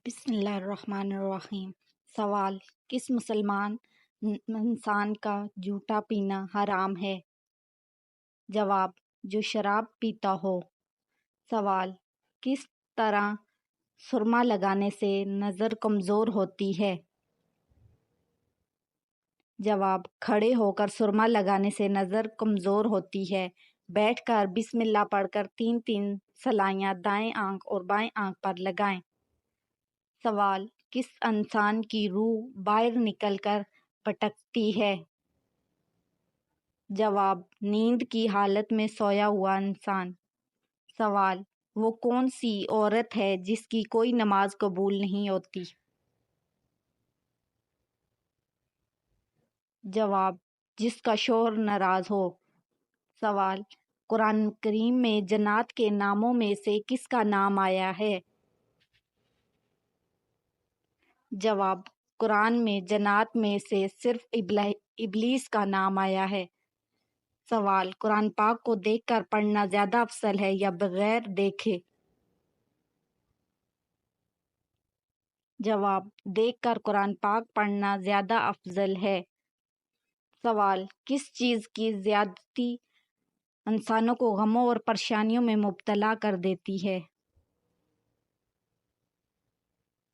بسم اللہ الرحمن الرحیم۔ سوال: کس مسلمان انسان کا جھوٹا پینا حرام ہے؟ جواب: جو شراب پیتا ہو۔ سوال: کس طرح سرما لگانے سے نظر کمزور ہوتی ہے؟ جواب: کھڑے ہو کر سرما لگانے سے نظر کمزور ہوتی ہے۔ بیٹھ کر بسم اللہ پڑھ کر 3 سلائیاں دائیں آنکھ اور بائیں آنکھ پر لگائیں۔ سوال: کس انسان کی روح باہر نکل کر بھٹکتی ہے؟ جواب: نیند کی حالت میں سویا ہوا انسان۔ سوال: وہ کون سی عورت ہے جس کی کوئی نماز قبول نہیں ہوتی؟ جواب: جس کا شوہر ناراض ہو۔ سوال: قرآن کریم میں جنات کے ناموں میں سے کس کا نام آیا ہے؟ جواب: قرآن میں جنات میں سے صرف ابلیس کا نام آیا ہے۔ سوال: قرآن پاک کو دیکھ کر پڑھنا زیادہ افضل ہے یا بغیر دیکھے؟ جواب: دیکھ کر قرآن پاک پڑھنا زیادہ افضل ہے۔ سوال: کس چیز کی زیادتی انسانوں کو غموں اور پریشانیوں میں مبتلا کر دیتی ہے؟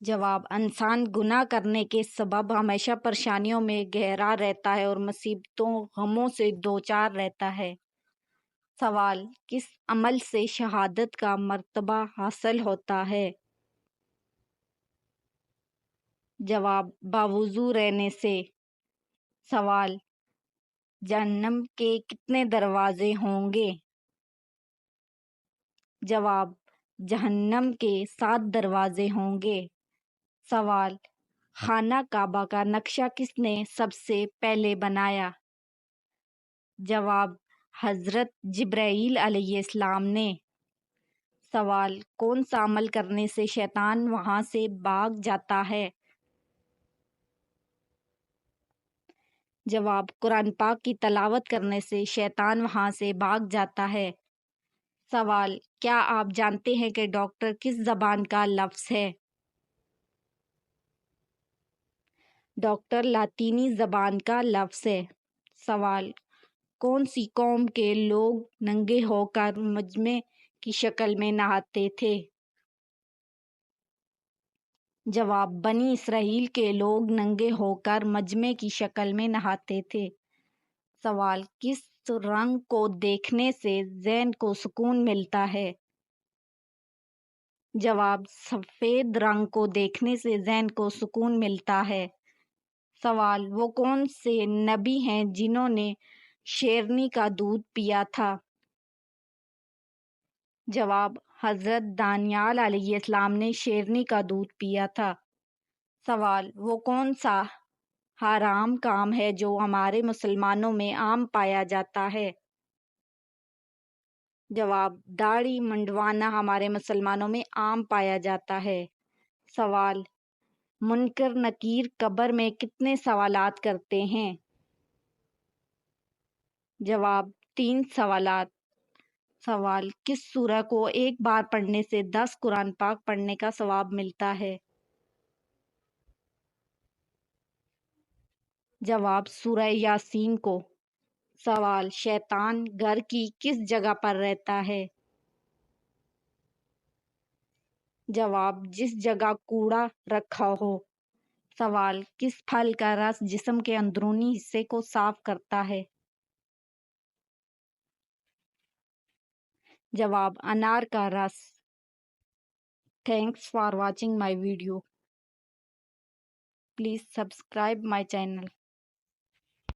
جواب: انسان گناہ کرنے کے سبب ہمیشہ پریشانیوں میں گھرا رہتا ہے اور مصیبتوں غموں سے دوچار رہتا ہے۔ سوال: کس عمل سے شہادت کا مرتبہ حاصل ہوتا ہے؟ جواب: باوضو رہنے سے۔ سوال: جہنم کے کتنے دروازے ہوں گے؟ جواب: جہنم کے 7 دروازے ہوں گے۔ سوال: خانہ کعبہ کا نقشہ کس نے سب سے پہلے بنایا؟ جواب: حضرت جبرائیل علیہ السلام نے۔ سوال: کون سا عمل کرنے سے شیطان وہاں سے بھاگ جاتا ہے؟ جواب: قرآن پاک کی تلاوت کرنے سے شیطان وہاں سے بھاگ جاتا ہے۔ سوال: کیا آپ جانتے ہیں کہ ڈاکٹر کس زبان کا لفظ ہے؟ ڈاکٹر لاطینی زبان کا لفظ ہے۔ سوال: کون سی قوم کے لوگ ننگے ہو کر مجمع کی شکل میں نہاتے تھے؟ جواب: بنی اسرائیل کے لوگ ننگے ہو کر مجمع کی شکل میں نہاتے تھے۔ سوال: کس رنگ کو دیکھنے سے ذہن کو سکون ملتا ہے؟ جواب: سفید رنگ کو دیکھنے سے ذہن کو سکون ملتا ہے۔ سوال: وہ کون سے نبی ہیں جنہوں نے شیرنی کا دودھ پیا تھا؟ جواب: حضرت دانیال علیہ السلام نے شیرنی کا دودھ پیا تھا۔ سوال: وہ کون سا حرام کام ہے جو ہمارے مسلمانوں میں عام پایا جاتا ہے؟ جواب: داڑھی منڈوانا ہمارے مسلمانوں میں عام پایا جاتا ہے۔ سوال: منکر نکیر قبر میں کتنے سوالات کرتے ہیں؟ جواب: 3 سوالات۔ سوال: کس سورہ کو ایک بار پڑھنے سے 10 قرآن پاک پڑھنے کا ثواب ملتا ہے؟ جواب: سورہ یاسین کو۔ سوال: شیطان گھر کی کس جگہ پر رہتا ہے؟ جواب: جس جگہ کوڑا رکھا ہو۔ سوال: کس پھل کا رس جسم کے اندرونی حصے کو صاف کرتا ہے؟ جواب: انار کا رس۔ Thanks for watching my video. Please subscribe my channel.